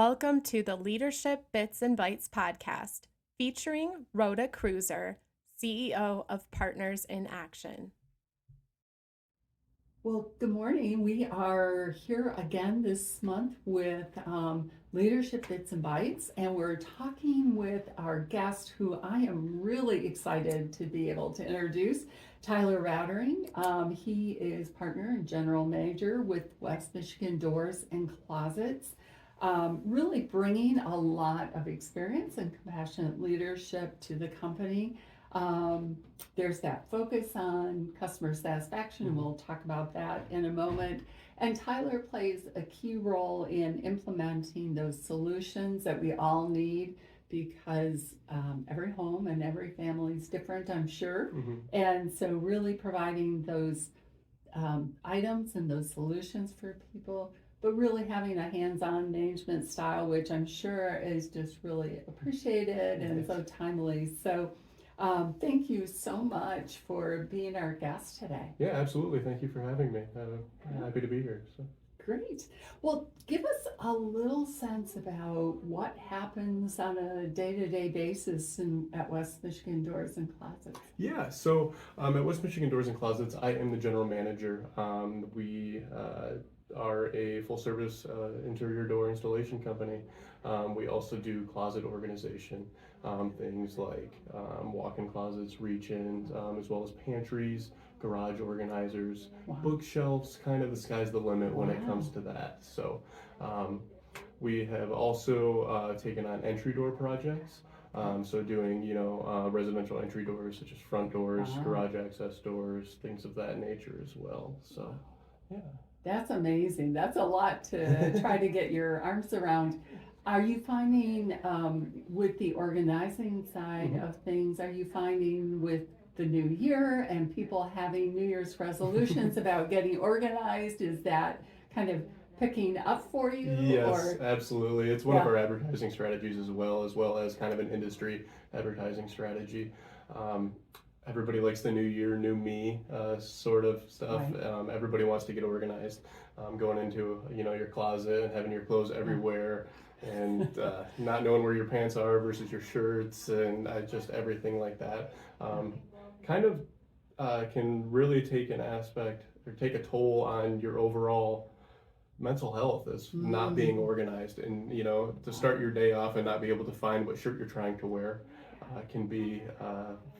Welcome to the Leadership Bits and Bytes podcast, featuring Rhoda Kreuzer, CEO of Partners in Action. Well, good morning. We are here again this month with Leadership Bits and Bytes, and we're talking with our guest who I am really excited to be able to introduce, Tyler Ratering. He is partner and general manager with West Michigan Doors and Closets, really bringing a lot of experience and compassionate leadership to the company. There's that focus on customer satisfaction, and we'll talk about that in a moment. And Tyler plays a key role in implementing those solutions that we all need, because every home and every family is different, I'm sure. And so really providing those items and those solutions for people, but really having a hands-on management style, which I'm sure is just really appreciated and so timely. So thank you so much for being our guest today. Yeah, absolutely. Thank you for having me. I'm happy to be here. So. Great. Well, give us a little sense about what happens on a day-to-day basis at West Michigan Doors and Closets. Yeah, so at West Michigan Doors and Closets, I am the general manager. We are a full-service interior door installation company. We also do closet organization, things like walk-in closets, reach-ins, as well as pantries, garage organizers, bookshelves. Kind of the sky's the limit when it comes to that. So we have also taken on entry door projects. So doing, residential entry doors such as front doors, garage access doors, things of that nature as well. So, yeah. That's amazing. That's a lot to try to get your arms around. Are you finding with the organizing side of things, are you finding with the new year and people having New Year's resolutions about getting organized, is that kind of picking up for you? Yes, absolutely. It's one of our advertising strategies as well as kind of an industry advertising strategy. Everybody likes the new year, new me sort of stuff. Right. Everybody wants to get organized. Going into your closet and having your clothes everywhere, and not knowing where your pants are versus your shirts, and just everything like that. Can really take an aspect or take a toll on your overall mental health as not being organized, and to start your day off and not be able to find what shirt you're trying to wear can be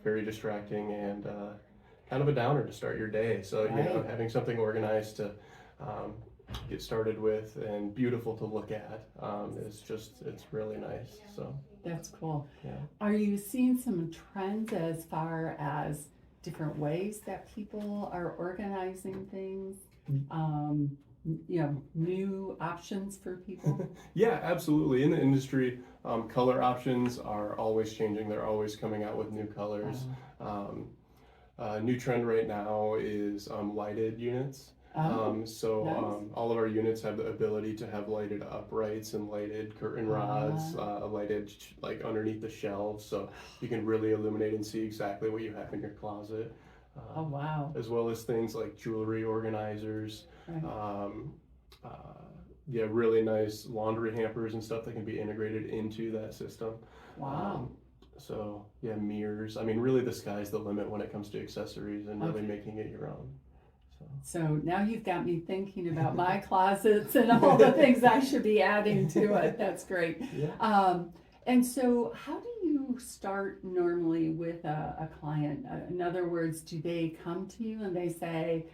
very distracting and kind of a downer to start your day. So having something organized to get started with and beautiful to look at it's really nice. So that's cool. Yeah. Are you seeing some trends as far as different ways that people are organizing things? New options for people? Yeah, absolutely. In the industry, color options are always changing. They're always coming out with new colors. New trend right now is lighted units. Nice. All of our units have the ability to have lighted uprights and lighted curtain rods, lighted like underneath the shelves, so you can really illuminate and see exactly what you have in your closet. As well as things like jewelry organizers. Really nice laundry hampers and stuff that can be integrated into that system. Mirrors. I mean, really the sky's the limit when it comes to accessories and really making it your own. So now you've got me thinking about my closets and all the things I should be adding to it. That's great. Yeah. And so how do you start normally with a client? In other words, do they come to you and they say,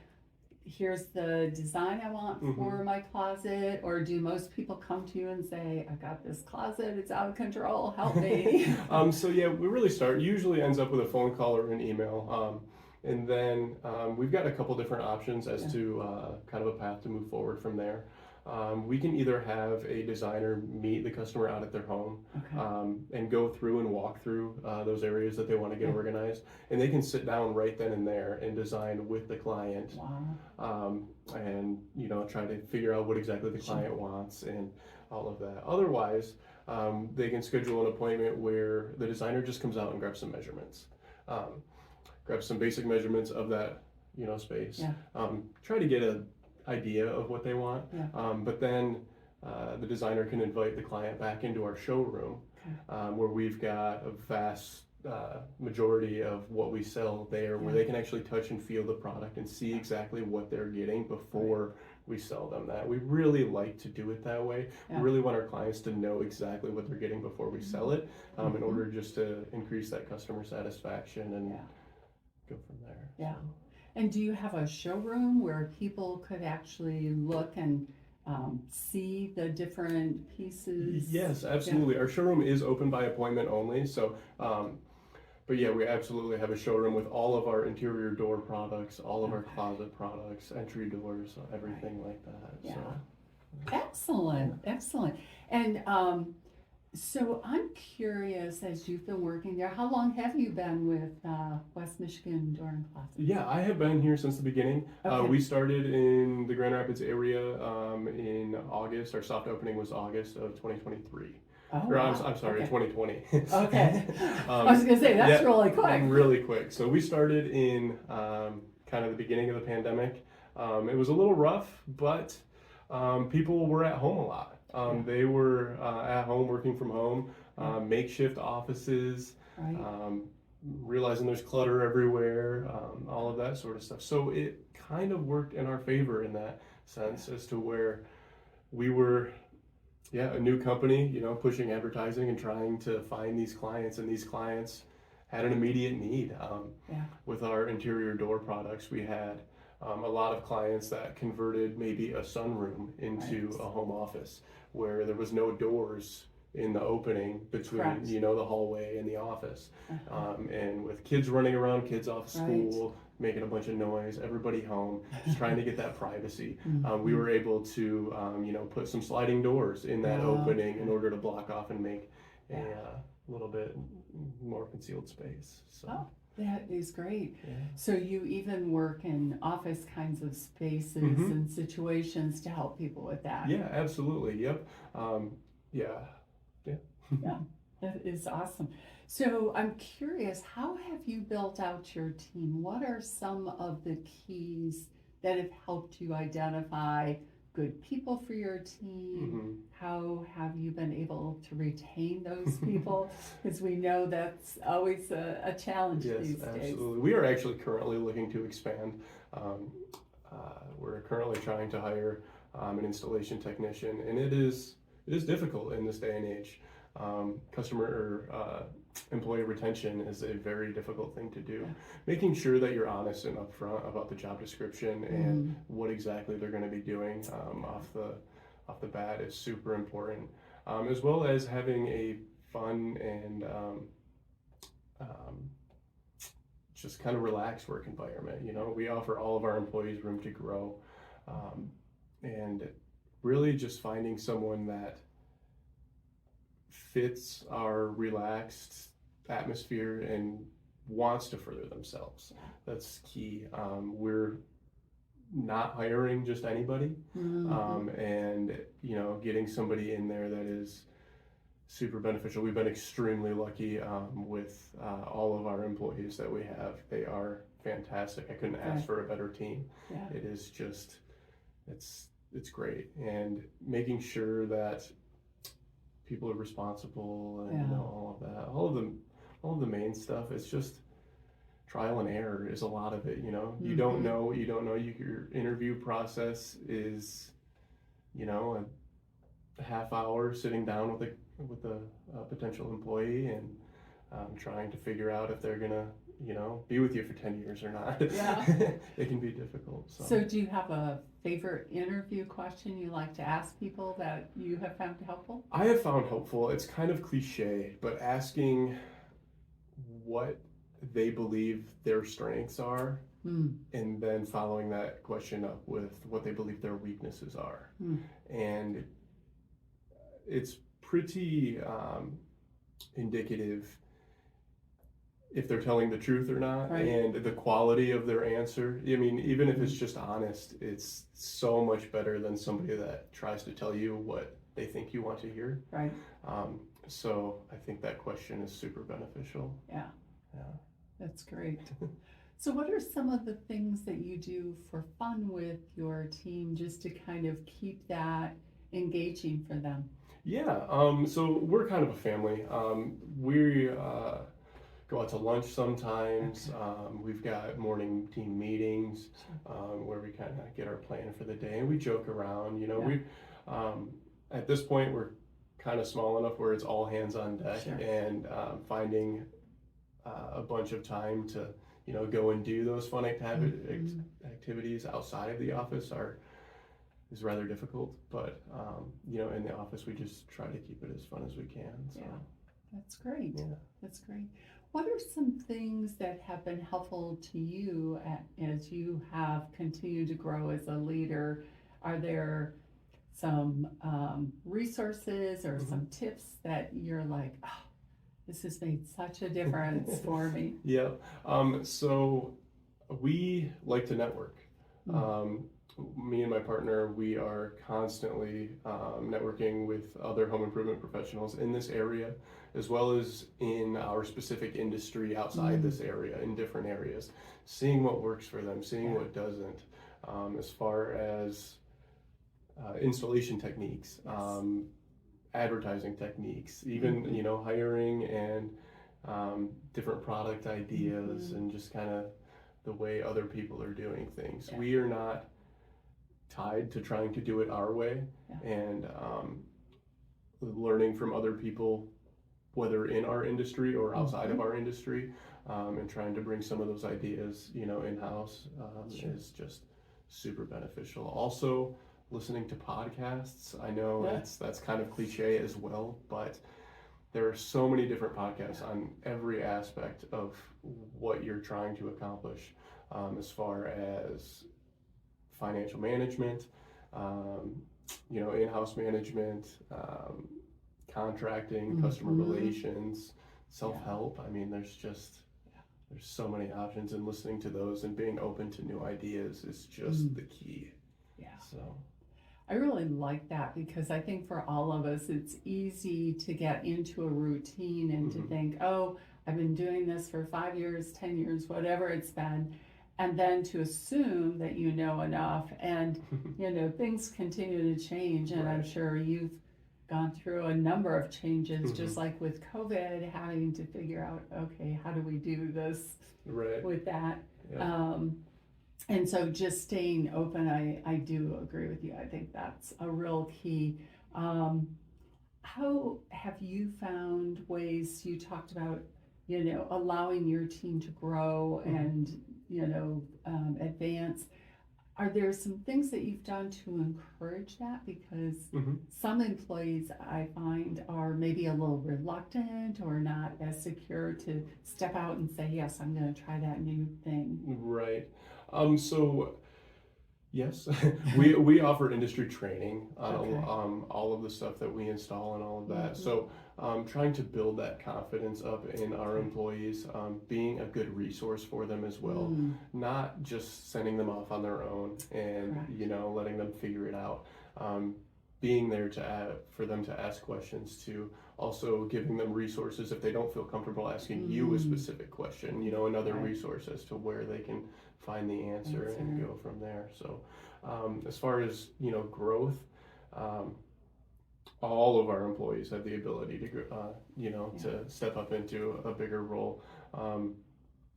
here's the design I want for my closet? Or do most people come to you and say, I got this closet, it's out of control, help me? We really start, usually ends up with a phone call or an email. And then we've got a couple different options as to kind of a path to move forward from there. We can either have a designer meet the customer out at their home and go through and walk through those areas that they want to get organized, and they can sit down right then and there and design with the client. And try to figure out what exactly the client wants and all of that. Otherwise, they can schedule an appointment where the designer just comes out and grabs some measurements. Grab some basic measurements of that space. Try to get an idea of what they want, but then the designer can invite the client back into our showroom, where we've got a vast majority of what we sell there, where they can actually touch and feel the product and see exactly what they're getting before we sell them that. We really like to do it that way. We really want our clients to know exactly what they're getting before we sell it, in order just to increase that customer satisfaction and go from there. Yeah. And do you have a showroom where people could actually look and see the different pieces? Yes, absolutely. Our showroom is open by appointment only. So, but yeah, we absolutely have a showroom with all of our interior door products, all of our closet products, entry doors, everything like that. Yeah. So, Excellent, excellent. And so I'm curious, as you've been working there, how long have you been with West Michigan Door and Closet? yeah, I have been here since the beginning. Okay. We started in the Grand Rapids area in August. Our soft opening was August of 2023. Oh, Or wow. I'm sorry, Okay. 2020. Okay. I was going to say, that's really quick. Really quick. So we started in kind of the beginning of the pandemic. It was a little rough, but people were at home a lot. They were at home, working from home, makeshift offices, Right. realizing there's clutter everywhere, all of that sort of stuff. So it kind of worked in our favor in that sense, as to where we were, a new company, pushing advertising and trying to find these clients, and these clients had an immediate need. With our interior door products, we had a lot of clients that converted maybe a sunroom into a home office, where there was no doors in the opening between, Correct. the hallway and the office. And with kids running around, kids off school, making a bunch of noise, everybody home, just trying to get that privacy. We were able to, put some sliding doors in that opening in order to block off and make a little bit more concealed space. So. Oh, that is great. Yeah. So you even work in office kinds of spaces and situations to help people with that. Yeah, absolutely. Yep. Yeah, that is awesome. So I'm curious, how have you built out your team? What are some of the keys that have helped you identify good people for your team? How have you been able to retain those people? Because we know that's always a challenge these days. Absolutely. We are actually currently looking to expand. We're currently trying to hire an installation technician, and it is difficult in this day and age. Employee retention is a very difficult thing to do. Making sure that you're honest and upfront about the job description and what exactly they're going to be doing off the bat is super important, as well as having a fun and just kind of relaxed work environment. We offer all of our employees room to grow, and really just finding someone that fits our relaxed atmosphere and wants to further themselves. That's key. We're not hiring just anybody, and getting somebody in there that is super beneficial. We've been extremely lucky with all of our employees that we have. They are fantastic. I couldn't ask for a better team. It is just, it's great, and making sure that people are responsible and all of that, all of the main stuff. It's just trial and error is a lot of it. You don't know what you don't know. Your interview process is, a half hour sitting down with a potential employee and trying to figure out if they're gonna be with you for 10 years or not. It can be difficult. So do you have a favorite interview question you like to ask people that you have found helpful? I have found helpful. It's kind of cliche, but asking what they believe their strengths are, and then following that question up with what they believe their weaknesses are. And it's pretty indicative if they're telling the truth or not, and the quality of their answer. I mean, even if it's just honest, it's so much better than somebody that tries to tell you what they think you want to hear. So I think that question is super beneficial. Yeah. That's great. So what are some of the things that you do for fun with your team just to kind of keep that engaging for them? Yeah, so we're kind of a family. We go out to lunch sometimes. We've got morning team meetings where we kind of get our plan for the day and we joke around. You know, Yeah. we at this point we're kind of small enough where it's all hands on deck, Sure. and finding a bunch of time to go and do those fun activities outside of the office is rather difficult, but in the office we just try to keep it as fun as we can. So Yeah. That's great. yeah. That's great. What are some things that have been helpful to you as you have continued to grow as a leader? Are there some resources or some tips that you're like, oh, this has made such a difference for me? Yeah. So we like to network. Me and my partner, we are constantly networking with other home improvement professionals in this area, as well as in our specific industry outside this area, in different areas, seeing what works for them, seeing what doesn't, as far as installation techniques, advertising techniques, even hiring and different product ideas, and just kind of the way other people are doing things. We are not tied to trying to do it our way, and learning from other people, whether in our industry or outside of our industry, and trying to bring some of those ideas in-house is just super beneficial. Also, listening to podcasts. I know that's kind of cliche as well, but there are so many different podcasts on every aspect of what you're trying to accomplish, as far as financial management, in-house management, contracting, customer relations, self-help. I mean, there's so many options, and listening to those and being open to new ideas is just the key. Yeah. So I really like that, because I think for all of us, it's easy to get into a routine and to think, oh, I've been doing this for 5 years, 10 years, whatever it's been. And then to assume that you know enough, and things continue to change, and I'm sure you've gone through a number of changes, just like with COVID, having to figure out, okay, how do we do this with that? And so just staying open, I do agree with you. I think that's a real key. How have you found ways, you talked about, allowing your team to grow and advance? Are there some things that you've done to encourage that? Because some employees, I find, are maybe a little reluctant or not as secure to step out and say, yes, I'm going to try that new thing. Right. So yes, we offer industry training on all of the stuff that we install and all of that. So trying to build that confidence up in our employees, being a good resource for them as well, not just sending them off on their own and letting them figure it out. Being there for them to ask questions, to also giving them resources if they don't feel comfortable asking you a specific question, another resource as to where they can find the answer and go from there. So as far as growth, all of our employees have the ability to to step up into a bigger role.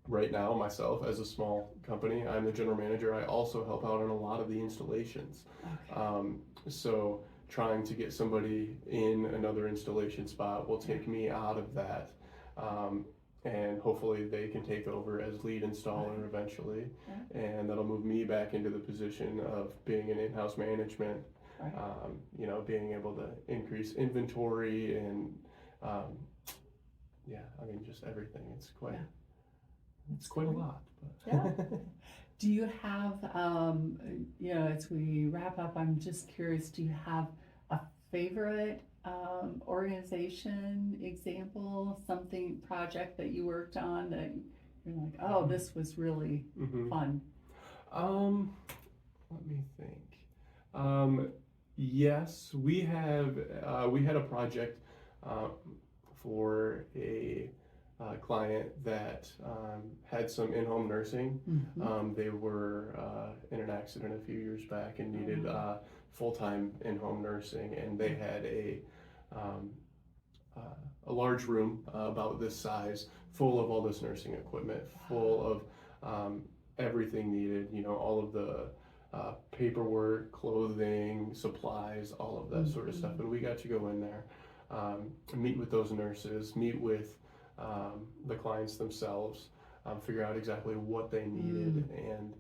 Right now, myself, as a small company, I'm the general manager. I also help out on a lot of the installations. So trying to get somebody in another installation spot will take me out of that, and hopefully they can take over as lead installer eventually, and that'll move me back into the position of being in in-house management, being able to increase inventory and just everything. It's quite a lot. But. Do you have, as we wrap up, I'm just curious, do you have a favorite organization example, project that you worked on that you're like, oh, this was really fun? Let me think. Yes, we had a project for a client that had some in-home nursing. They were in an accident a few years back and needed full-time in-home nursing, and they had um, a large room about this size, full of all this nursing equipment, full of everything needed. All of the paperwork, clothing, supplies, all of that sort of stuff. And we got to go in there, meet with those nurses, meet with the clients themselves, figure out exactly what they needed and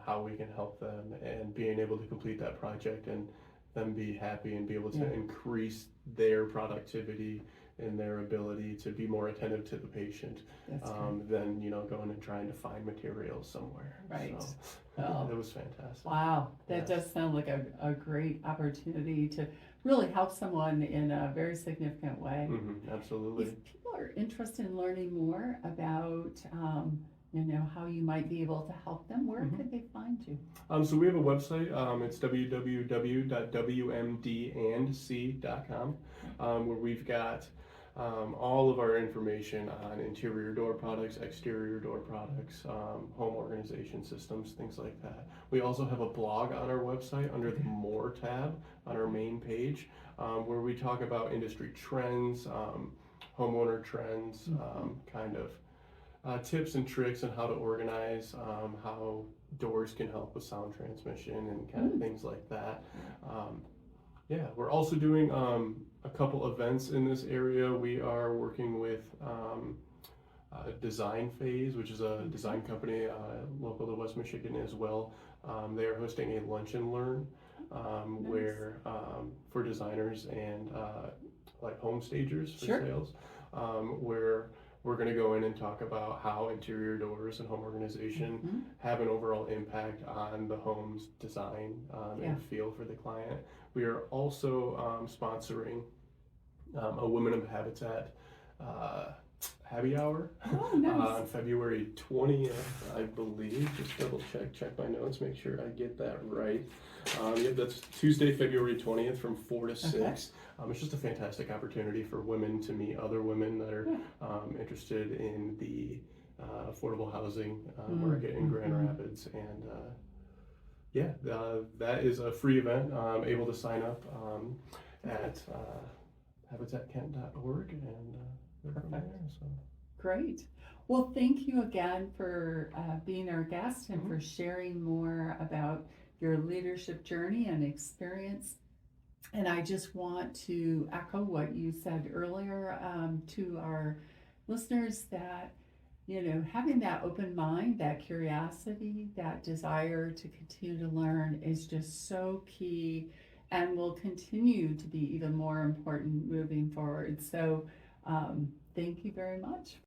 how we can help them, and being able to complete that project and them be happy and be able to increase their productivity and their ability to be more attentive to the patient than going and trying to find materials somewhere. Right. So it was fantastic. Wow, that does sound like a great opportunity to really help someone in a very significant way. Absolutely. If people are interested in learning more about how you might be able to help them, where could they find you? So we have a website. It's www.wmdc.com, where we've got all of our information on interior door products, exterior door products, home organization systems, things like that. We also have a blog on our website under the More tab on our main page, where we talk about industry trends, homeowner trends, kind of tips and tricks on how to organize, how doors can help with sound transmission and kind of things like that. We're also doing a couple events in this area. We are working with Design Phase, which is a design company local to West Michigan as well. They are hosting a lunch and learn where for designers and like home stagers for sales, where we're going to go in and talk about how interior doors and home organization have an overall impact on the home's design and feel for the client. We are also sponsoring a Women of Habitat happy hour on February 20th, I believe. Just double check my notes, make sure I get that right. That's Tuesday, February 20th from 4 to 6. It's just a fantastic opportunity for women to meet other women that are interested in the affordable housing market in Grand Rapids. And that is a free event. Able to sign up at habitatkent.org and go from there. So. Great. Well, thank you again for being our guest and for sharing more about your leadership journey and experience. And I just want to echo what you said earlier to our listeners that, having that open mind, that curiosity, that desire to continue to learn is just so key and will continue to be even more important moving forward. So thank you very much